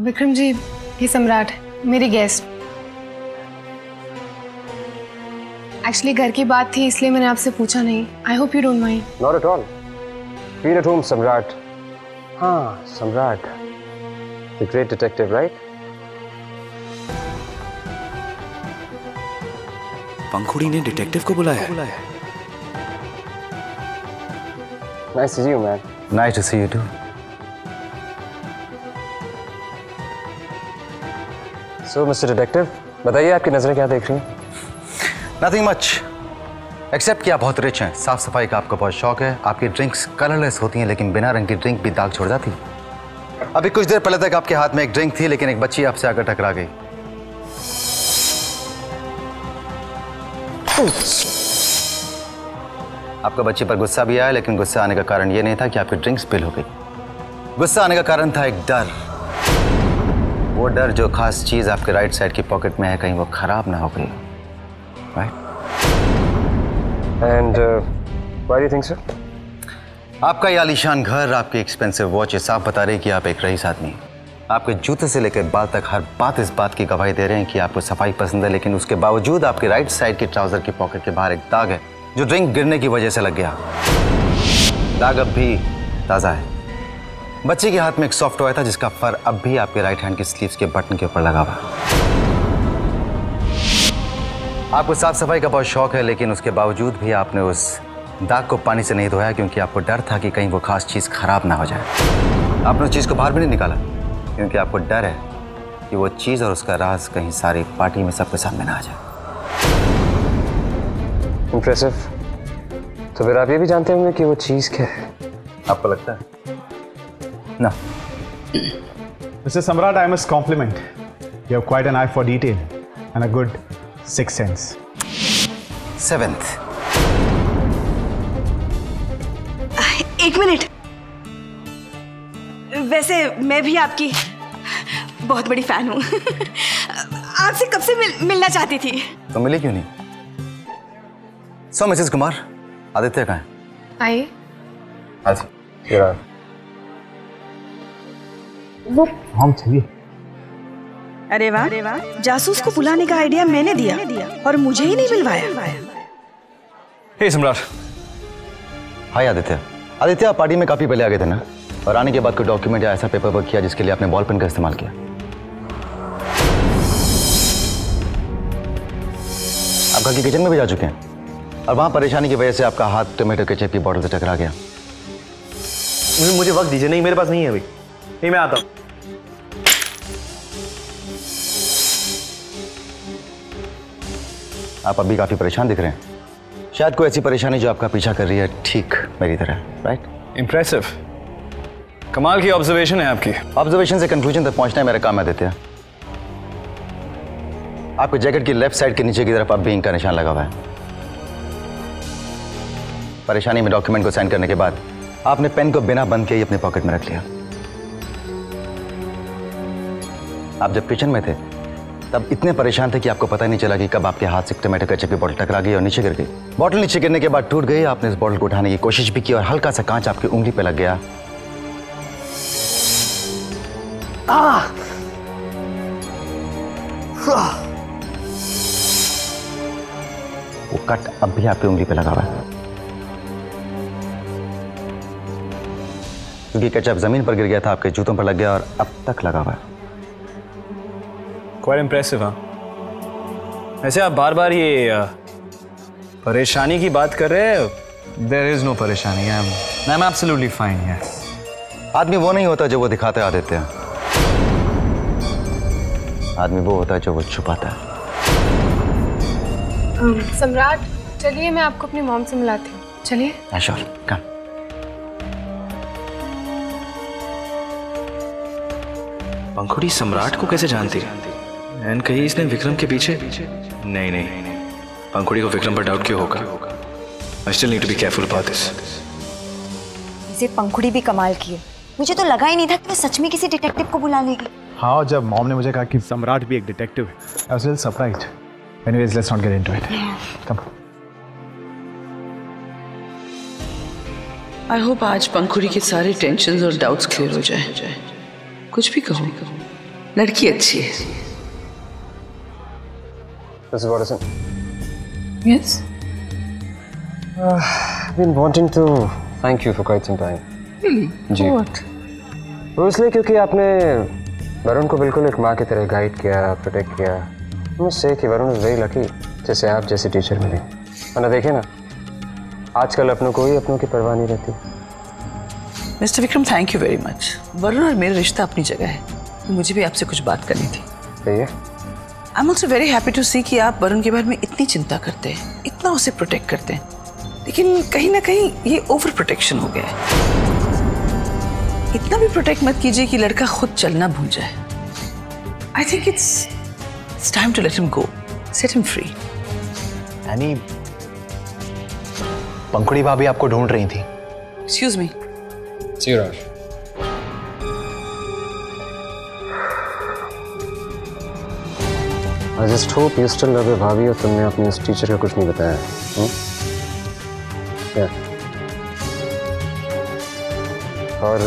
विक्रम जी, ये सम्राट मेरी गेस्ट। एक्चुअली घर की बात थी इसलिए मैंने आपसे पूछा नहीं। I hope you don't mind. Not at all. Feel at home Samrat. हाँ, Samrat, the great detective, right? Pankhudi ने डिटेक्टिव को बुलाया। Nice to see you man. Nice to see you too. So mister detective, बताइए आपकी नजरें क्या देख रही हैं? नथिंग मच, एक्सेप्ट कि आप बहुत रिच हैं, साफ सफाई का आपको बहुत शौक है, आपकी ड्रिंक्स कलरलेस होती हैं, लेकिन बिना रंग की ड्रिंक भी दाग छोड़ जाती है। अभी कुछ देर पहले तक आपके हाथ में एक ड्रिंक थी, लेकिन एक बच्ची आपसे आकर टकरा गई। आपका बच्ची पर गुस्सा भी आया, लेकिन गुस्सा आने का कारण यह नहीं था कि आपकी ड्रिंक स्पिल हो गई। गुस्सा आने का कारण था एक डर। वो डर जो खास चीज आपके राइट साइड की पॉकेट में है, कहीं वो खराब ना हो गई। Right? And why do you think so? आपका ये आलीशान घर, आपकी एक्सपेंसिव वॉच, ये साफ बता रही कि आप एक रईस आदमी हैं। आपके जूते से लेकर बाल तक हर बात इस बात की गवाही दे रहे हैं कि आपको सफाई पसंद है, लेकिन उसके बावजूद आपके राइट साइड की ट्राउजर की पॉकेट के बाहर एक दाग है जो ड्रिंक गिरने की वजह से लग गया। दाग अब भी ताज़ा है। बच्चे के हाथ में एक सॉफ्ट टॉय था जिसका फर अब भी आपके राइट हैंड की स्लीव्स के बटन के ऊपर लगा हुआ। आपको साफ सफाई का बहुत शौक है, लेकिन उसके बावजूद भी आपने उस दाग को पानी से नहीं धोया, क्योंकि आपको डर था कि कहीं वो खास चीज़ खराब ना हो जाए। आपने उस चीज़ को बाहर भी नहीं निकाला, क्योंकि आपको डर है कि वो चीज़ और उसका राज कहीं सारी पार्टी में सबके सामने ना आ जाए। इम्प्रेसिव। तो फिर आप ये भी जानते होंगे कि वो चीज़ क्या है? आपको लगता है? ना। Mr. Samrat, I must compliment. You have quite an eye for detail and a good sixth sense. Seventh. एक मिनट, वैसे मैं भी आपकी बहुत बड़ी फैन हूँ। आपसे कब से मिलना चाहती थी। तो मिली क्यों नहीं? सो मिसेस कुमार, आदित्य कहाँ है? आइए। अच्छा, वो हम चलिए। अरे वाह, जासूस को बुलाने का आइडिया मैंने दिया और मुझे ही नहीं मिलवाया। हे सम्राट। हाय आदित्य। आदित्य, आप पार्टी में काफी पहले आ गए थे ना, और आने के बाद कोई डॉक्यूमेंट या ऐसा पेपर वर्क किया जिसके लिए आपने बॉल पेन का इस्तेमाल किया? आप घर की किचन में भी जा चुके हैं और वहां परेशानी की वजह से आपका हाथ टोमेटो केचप की बॉटल से टकरा गया। मुझे वक्त दीजिए। नहीं, मेरे पास नहीं है अभी। नहीं, मैं आता हूं। आप अभी काफी परेशान दिख रहे हैं। शायद कोई ऐसी परेशानी जो आपका पीछा कर रही है, ठीक मेरी तरह, राइट? इम्प्रेसिव, कमाल की ऑब्जर्वेशन है आपकी। ऑब्जर्वेशन से कंक्लूजन तक पहुंचना है मेरा काम है आदित्य। आपके जैकेट की लेफ्ट साइड के नीचे की तरफ अब भी इंक का निशान लगा हुआ है। परेशानी में डॉक्यूमेंट को साइन करने के बाद आपने पेन को बिना बंद किए ही अपने पॉकेट में रख लिया। आप जब किचन में थे तब इतने परेशान थे कि आपको पता नहीं चला कि कब आपके हाथ से टोमेटो केचप की बोतल टकरा गई और नीचे गिर गई। बोतल नीचे गिरने के बाद टूट गई। आपने इस बोतल को उठाने की कोशिश भी की और हल्का सा कांच आपकी उंगली पे लग गया। वो कट अब भी आपकी उंगली पे लगा हुआ है, क्योंकि केचप जमीन पर गिर गया था, आपके जूतों पर लग गया और अब तक लगा हुआ है। Quite impressive. हाँ, वैसे आप बार बार ये परेशानी की बात कर रहे हैं। There is no परेशानी। I'm absolutely fine here। आदमी वो नहीं होता जो वो दिखाते आदित्य, आदमी वो होता है जो वो छुपाता है। सम्राट, चलिए मैं आपको अपनी मॉम से मिलाती हूँ। चलिए। श्योर, कम। पंखुड़ी सम्राट को कैसे जानती है? एंड कहीं इसने विक्रम के पीछे? नहीं, पंखुड़ी को विक्रम पर डाउट क्यों होगा? I still need to be careful about this। इसे पंखुड़ी भी कमाल की है। मुझे तो लगा ही नहीं था कि वो सच में किसी डिटेक्टिव को बुला लेगी। हाँ, जब मॉम ने मुझे कहा कि सम्राट भी एक डिटेक्टिव है, I was a little surprised। Anyways, let's not get into it। Come। I hope आज पंखुड़ी के सारे टेंशन्स और डाउट्स क्लियर हो जाए। कुछ भी कहो, लड़की अच्छी है। Mrs. Watterson. Yes. I've been wanting to thank you for quite some time. Really? Ji. What? वो इसलिए क्योंकि आपने वरुण को बिल्कुल एक माँ की तरह गाइड किया, प्रोटेक्ट किया। मुझसे कि वरुण इज वेरी लकी जैसे आप जैसी टीचर मिली। वरना देखे ना, आजकल अपनों को ही अपनों की परवाह नहीं रहती। Mister Vikram, thank you very much. Varun और मेरा रिश्ता अपनी जगह है, तो मुझे भी आपसे कुछ बात करनी थी। कहिए। I am also very happy to see कि आप वरुण के बारे में इतनी चिंता करते हैं, इतना उसे प्रोटेक्ट करते हैं, लेकिन कहीं ना कहीं ये ओवर प्रोटेक्शन हो गया है। इतना भी प्रोटेक्ट मत कीजिए कि लड़का खुद चलना भूल जाए। I think it's time to let him go, set him free. यानी पंखुड़ी भाभी आपको ढूंढ रही थी? Excuse me. जी Raj. I just hope you still love your भाभी और तुमने अपनी उस टीचर का कुछ नहीं बताया। Yeah. और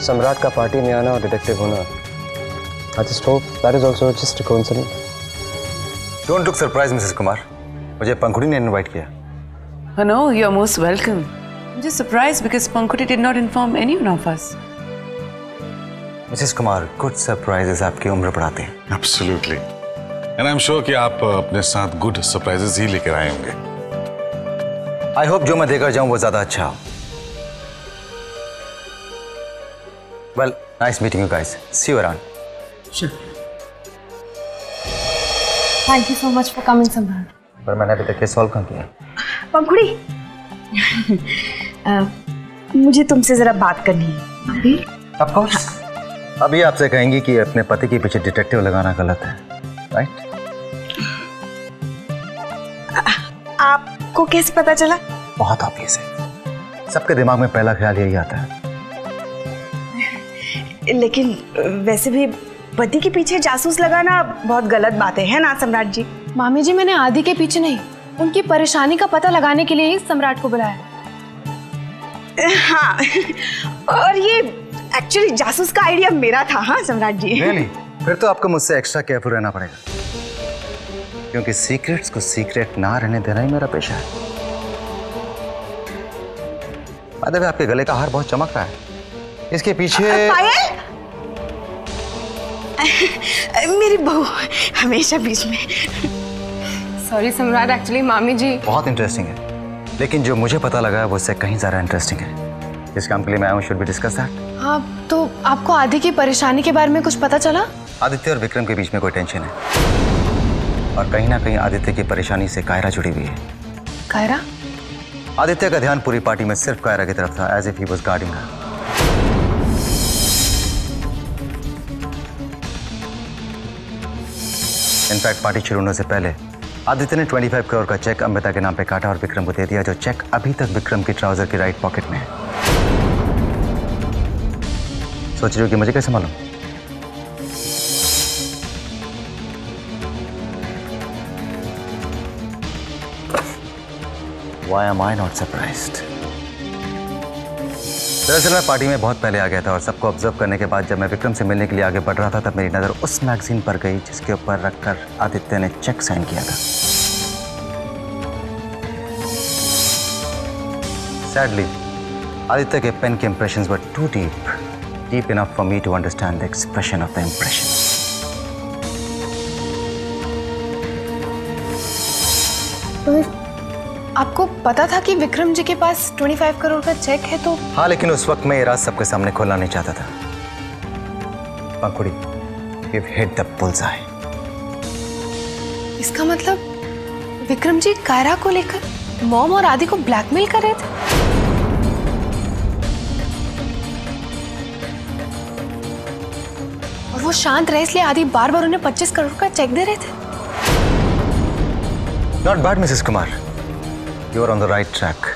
सम्राट का पार्टी में आना और डिटेक्टिव होना, I just hope that is also just a coincidence. Don't look surprised, Mrs Kumar. मुझे पंखुड़ी ने इनवाइट किया। Oh no, you are most welcome. I'm just surprised because Pankhudi did not inform anyone of us. Mrs Kumar, good surprises आपकी उम्र बढ़ाते हैं। Absolutely. And I'm sure कि आप अपने साथ गुड सरप्राइजेस ही लेकर आए होंगे। आई होप जो मैं देकर जाऊं वो ज्यादा अच्छा हो। Well, nice meeting you guys. See you around. Sure. Thank you so much for coming Samrat. पर मैंने अभी तक ये सॉल्व कहाँ किया? पंखुड़ी, मुझे तुमसे जरा बात करनी है। अभी? Of course. अभी आपसे कहेंगी कि अपने पति के पीछे डिटेक्टिव लगाना गलत है, राइट? आपको कैसे पता चला? बहुत ऑब्वियस है, सबके दिमाग में पहला ख्याल यही आता है। लेकिन वैसे भी पति के पीछे जासूस लगाना बहुत गलत बात है ना सम्राट जी? मामी जी, मैंने आदि के पीछे नहीं, उनकी परेशानी का पता लगाने के लिए ही सम्राट को बुलाया। हाँ, और ये एक्चुअली जासूस का आइडिया मेरा था। हाँ सम्राट जी। Really? फिर तो आपको मुझसे एक्स्ट्रा केयरफुल रहना पड़ेगा, क्योंकि सीक्रेट्स को सीक्रेट ना रहने देना ही मेरा पेशा है। बाय द वे, आपके गले का हार बहुत चमक रहा है, इसके पीछे। पायल? मेरी बहू हमेशा बीच में। सॉरी सम्राट, एक्चुअली मामी जी। बहुत इंटरेस्टिंग है, लेकिन जो मुझे पता लगा है वो उससे कहीं ज्यादा इंटरेस्टिंग है। जिस काम के लिए मैं आया हूँ, शुड बी डिस्कस दैट। हाँ, तो आपको आदि की परेशानी के बारे में कुछ पता चला? आदित्य और विक्रम के बीच में कोई टेंशन है, और कहीं ना कहीं आदित्य की परेशानी से कायरा जुड़ी हुई है। कायरा? आदित्य का ध्यान पूरी पार्टी में सिर्फ कायरा की तरफ था, as if he was guarding her. In fact party शुरू होने से पहले आदित्य ने 25 करोड़ का चेक अमृता के नाम पे काटा और विक्रम को दे दिया, जो चेक अभी तक विक्रम की ट्राउजर की राइट पॉकेट में है। सोच रही हो कि मुझे कैसे मालूम? Why am I not surprised? दरअसल मैं पार्टी में बहुत पहले आ गया था, और सबको ऑब्जर्व करने के बाद जब मैं विक्रम से मिलने के लिए आगे बढ़ रहा था, तब मेरी नजर उस मैगजीन पर गई जिसके ऊपर रखकर आदित्य ने चेक साइन किया था। Sadly, आदित्य के पेन के impressions were too deep enough for me to understand the expression of the impression. तो आपको पता था कि विक्रम जी के पास 25 करोड़ का चेक है? तो हाँ, लेकिन उस वक्त मैं ये राज सबके सामने खोलना नहीं चाहता था। पंखुड़ी, you've hit the bullseye. इसका मतलब विक्रम जी कायरा को लेकर मॉम और आदि को ब्लैकमेल कर रहे थे? और वो शांत रहे इसलिए आदि बार बार उन्हें 25 करोड़ का चेक दे रहे थे? Not bad, Mrs Kumar. You are on the right track.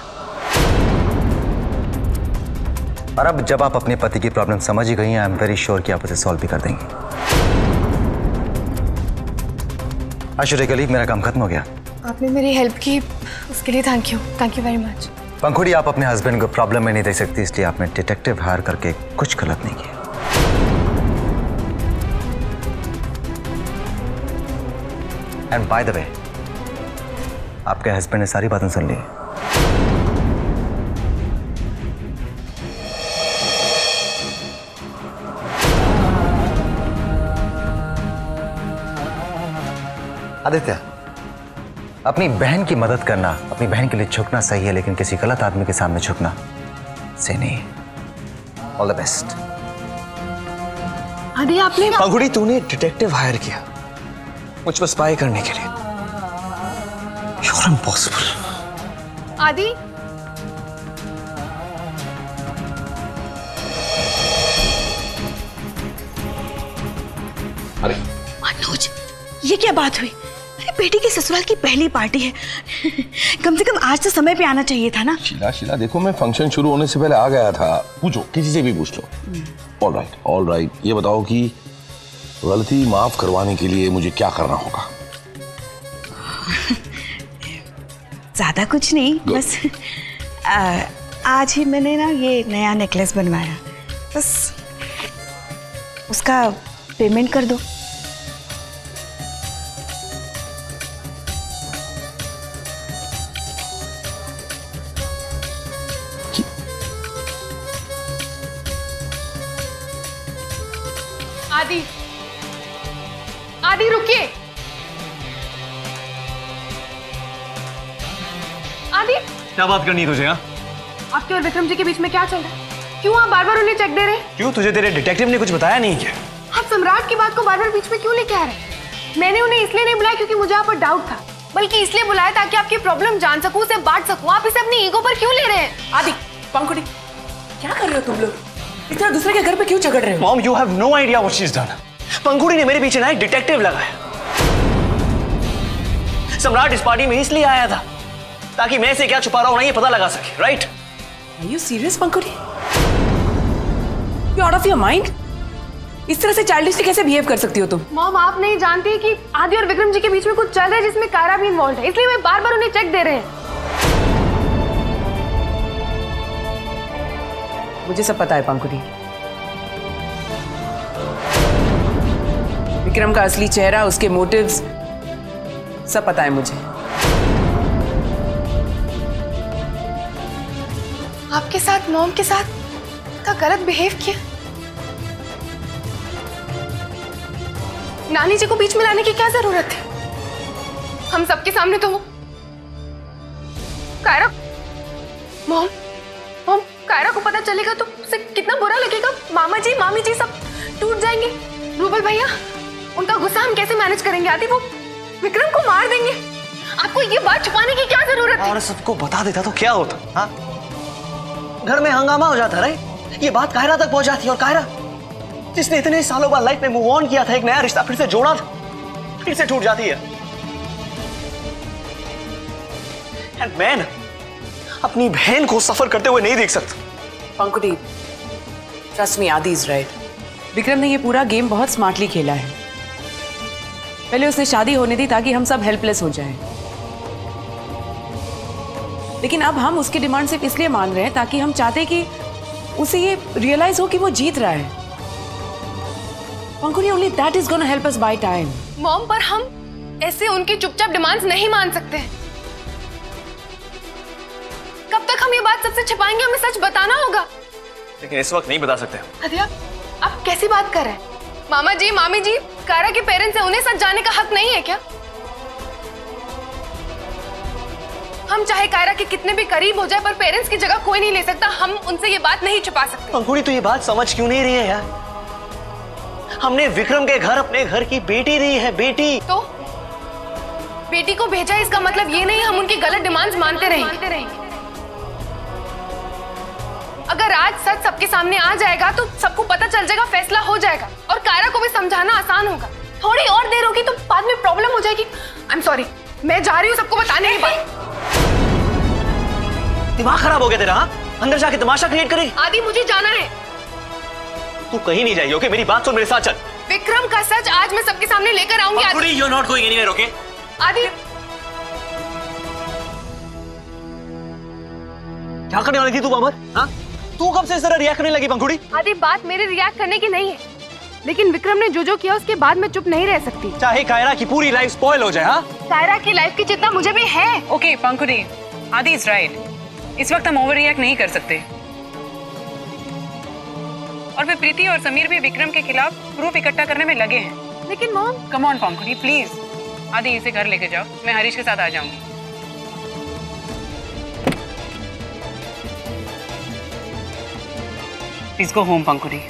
और अब जब आप अपने पति की प्रॉब्लम समझ ही गई हैं, आई एम वेरी श्योर कि आप उसे सॉल्व भी कर देंगे। आशुरे कलीग, मेरा काम खत्म हो गया। आपने मेरी हेल्प की, उसके लिए थैंक यू वेरी मच। पंखुड़ी, आप अपने हस्बैंड को प्रॉब्लम में नहीं देख सकती, इसलिए आपने डिटेक्टिव हायर करके कुछ गलत नहीं किया। एंड बाय द वे, आपके हस्बैंड ने सारी बातें सुन ली। आदित्य, अपनी बहन की मदद करना, अपनी बहन के लिए झुकना सही है, लेकिन किसी गलत आदमी के सामने झुकना सही नहीं। All the best. आदि, आपने पंखुड़ी, तूने डिटेक्टिव हायर किया मुझ पर स्पाई करने के लिए। You're impossible। आदि, अरे मनोज, ये क्या बात हुई? अरे बेटी के ससुराल की पहली पार्टी है। कम से कम आज तो समय पे आना चाहिए था ना। शीला, देखो मैं फंक्शन शुरू होने से पहले आ गया था। पूछो, किसी से भी पूछ लो। All right. ये बताओ कि गलती माफ करवाने के लिए मुझे क्या करना होगा? ज्यादा कुछ नहीं, बस आज ही मैंने ना ये नया नेकलेस बनवाया, बस उसका पेमेंट कर दो। आदि रुकिए। आदि, क्या बात करनी है तुझे? हाँ, आपके और विक्रम जी के बीच में क्या चल रहा है? क्यों आप बार बार उन्हें चेक दे रहे हैं? क्यों, तुझे तेरे डिटेक्टिव ने कुछ बताया नहीं क्या? आप सम्राट की बात को बार बार बीच में क्यों लेके आ रहे हैं? मैंने उन्हें इसलिए नहीं बुलाया क्योंकि मुझे आप पर डाउट था, बल्कि इसलिए बुलाया ताकि आपकी प्रॉब्लम जान सकूं, उसे बांट सकूं। आप इसे अपनी ईगो पर क्यों ले रहे हैं? आदि, पंखुड़ी, क्या कर रहे हो तुम लोग? इस तरह दूसरे के घर पे क्यों झगड़ रहे हो? Mom, you have no idea what she is done. Pankhuri ने मेरे पीछे ना एक डिटेक्टिव लगाया। सम्राट इस पार्टी में इसलिए आया था ताकि मैं इसे क्या छुपा रहा हूं ना ये पता लगा सके, right? Are you serious, Pankhuri? You out of your mind? इस तरह से चाइल्डिशली कैसे बिहेव कर सकती हो तुम? मॉम, आप नहीं जानती कि आदि और विक्रम जी के बीच में कुछ चल रहा है जिसमें कायरा भी इन्वॉल्व है, इसलिए मैं बार बार उन्हें चेक दे रहे हैं। मुझे सब पता है पंखुड़ी। विक्रम का असली चेहरा, उसके मोटिव्स सब पता है मुझे। आपके साथ, मॉम के साथ का गलत बिहेव किया। नानी जी को बीच में लाने की क्या जरूरत थी? हम सबके सामने तो कायरा, मॉम, कायरा को पता चलेगा तो उसे कितना बुरा लगेगा। मामा जी, मामी जी सब टूट जाएंगे। रूबल भैया, उनका गुस्सा हम कैसे मैनेज करेंगे? आदि, वो विक्रम को मार देंगे। आपको ये बात छुपाने की क्या जरूरत है? और सबको बता देता तो क्या होता? हाँ, घर में हंगामा हो जाता, राइट? ये बात कायरा तक पहुंच जाती है, और कायरा जिसने इतने सालों बाद लाइफ में मूव ऑन किया था, एक नया रिश्ता फिर से जोड़ा था, फिर से टूट जाती है। एंड मैं अपनी बहन को सफर करते हुए नहीं देख सकता। पंखुड़ी, ट्रस्ट मी, आदि इज राइट। विक्रम ने ये पूरा गेम बहुत स्मार्टली खेला है। पहले उसने शादी होने दी ताकि हम सब हेल्पलेस हो जाएं। लेकिन अब हम उसकी डिमांड सिर्फ इसलिए मान रहे हैं ताकि हम चाहते कि उसे ये रियलाइज हो कि वो जीत रहा है। पंखुड़ी, only that is going to help us buy time। Mom, पर हम ऐसे उनकी चुपचाप डिमांड्स नहीं मान सकते। कब तक हम ये बात सबसे छिपाएंगे? हमें सच बताना होगा। लेकिन इस वक्त नहीं बता सकते। आदित्य, आप कैसी बात कर रहे हैं? मामा जी, मामी जी, कायरा के पेरेंट्स हैं, उन्हें सच जानने का हक नहीं है क्या? हम चाहे कायरा के कितने भी करीब हो जाए, पर पेरेंट्स की जगह कोई नहीं ले सकता। हम उनसे ये बात नहीं छुपा सकते। पंखुड़ी, तो ये बात समझ क्यों नहीं रही है यार? हमने विक्रम के घर अपने घर की बेटी दी है, बेटी। तो बेटी को भेजा, इसका मतलब ये नहीं हम उनकी गलत डिमांड्स मानते रहेंगे। अगर आज सच सबके सामने आ जाएगा तो सबको पता चल जाएगा, फैसला हो जाएगा, और कायरा को भी समझाना आसान होगा। थोड़ी और देर होगी तो बाद में प्रॉब्लम हो जाएगी। आई एम सॉरी, मैं जा रही हूँ सबको बताने के बाद। दिमाग खराब हो गया तेरा? अंदर जाके तमाशा क्रिएट करेगी। आदि, मुझे जाना है। तू कहीं नहीं जाएगी, ओके? मेरी बात सुन, मेरे साथ चल। विक्रम का सच आज मैं सबके सामने लेकर आऊंगी। Pankhuri, you are not going anywhere, okay? Aadi, क्या करने वाली थी तू अमर? हाँ, तू कब से इस तरह रिएक्ट करने लगी पंखुड़ी? आदि, बात मेरे रिएक्ट करने की नहीं है। लेकिन विक्रम ने जो किया उसके बाद मैं चुप नहीं रह सकती। चाहे कायरा की पूरी लाइफ स्पॉइल हो जाए। हाँ, कायरा की लाइफ की जितना मुझे भी है। ओके पंखुड़ी, आदि इज राइट। इस वक्त हम ओवर रिएक्ट नहीं कर सकते। और फिर प्रीति और समीर भी विक्रम के खिलाफ प्रूफ इकट्ठा करने में लगे हैं। लेकिन mom, come on Pankhuri please. आदि इसे घर लेके जाओ, मैं हरीश के साथ आ जाऊंगी। प्लीज गो होम पंखुड़ी।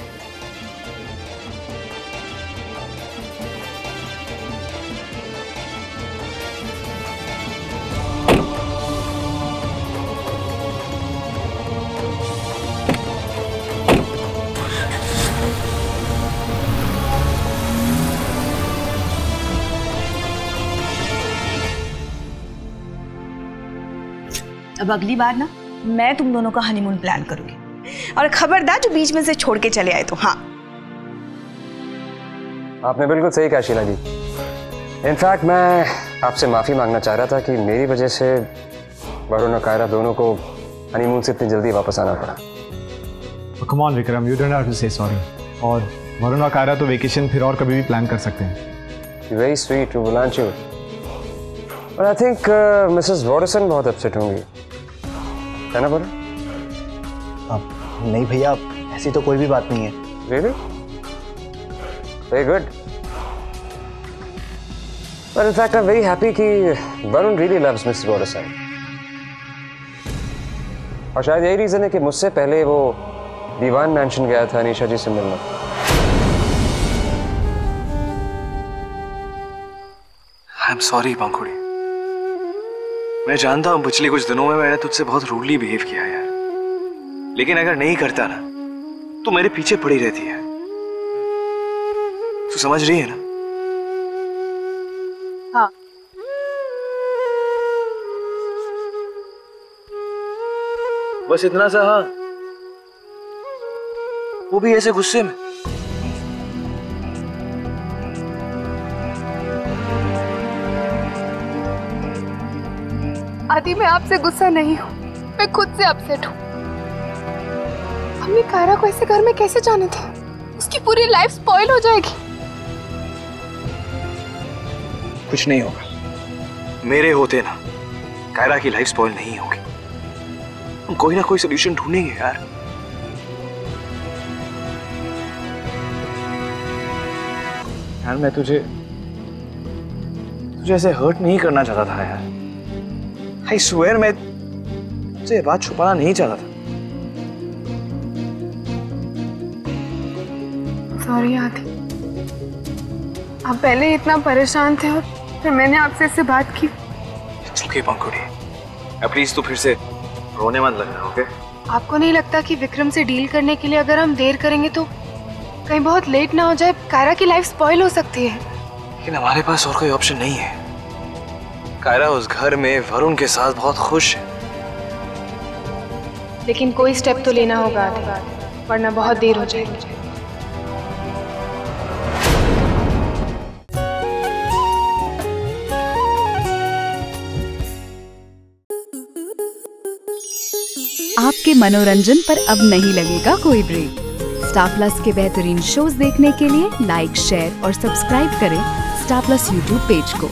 अब अगली बार ना मैं तुम दोनों का हनीमून प्लान करूंगी, और खबरदार जो बीच में से छोड़ के चले आए तो। हाँ, आपने बिल्कुल सही कहा शीला जी। इनफैक्ट मैं आपसे माफ़ी मांगना चाह रहा था कि मेरी वजह से वरुण और कायरा दोनों को हनीमून से इतनी जल्दी वापस आना पड़ा। Come on Vikram, you don't have to say sorry. और वरुण और कायरा तो वेकेशन फिर और कभी भी प्लान कर सकते हैं। वेरी स्वीट टू बुलांच यू। और आई थिंक मिसेस वॉटसन बहुत अपसेट होंगी, है ना बोलो? नहीं भैया, ऐसी तो कोई भी बात नहीं है। Really? Very good. But in fact, I'm very happy कि Varun really loves Mrs. Watterson. और शायद यही रीजन है कि मुझसे पहले वो दीवान मैंशन गया था अनीशा जी से मिलने। I'm sorry पंखुड़ी। मैं जानता हूँ पिछले कुछ दिनों में मैंने तुझसे बहुत रूडली बिहेव किया यार, लेकिन अगर नहीं करता ना तो मेरे पीछे पड़ी रहती है। तू समझ रही है ना? हाँ। बस इतना सा। हाँ, वो भी ऐसे गुस्से में। आदि, मैं आपसे गुस्सा नहीं हूँ, मैं खुद से अपसेट हूँ। हमने कायरा को ऐसे घर में कैसे जाने थे? उसकी पूरी लाइफ स्पॉइल हो जाएगी। कुछ नहीं होगा, मेरे होते ना कायरा की लाइफ स्पॉइल नहीं होगी। हम कोई ना कोई सोल्यूशन ढूंढेंगे यार। यार मैं तुझे ऐसे हर्ट नहीं करना चाहता था यार। आई स्वेयर मैं तुझसे ये बात छुपाना नहीं चाहता था। सॉरी आदि, आप पहले इतना परेशान थे और फिर मैंने आपसे इससे बात की। ओके पंखुड़ी, प्लीज तू फिर से रोने मत लगना, ओके? आपको नहीं लगता कि विक्रम से डील करने के लिए अगर हम देर करेंगे तो कहीं बहुत लेट ना हो जाए? कायरा की लाइफ स्पॉइल हो सकती है। लेकिन हमारे पास और कोई ऑप्शन नहीं है। कायरा उस घर में वरुण के साथ बहुत खुश है। लेकिन कोई स्टेप तो लेना होगा आदि, वरना बहुत देर हो जाएगी। आपके मनोरंजन पर अब नहीं लगेगा कोई ब्रेक। स्टार प्लस के बेहतरीन शोज देखने के लिए लाइक, शेयर और सब्सक्राइब करें स्टार प्लस यूट्यूब पेज को।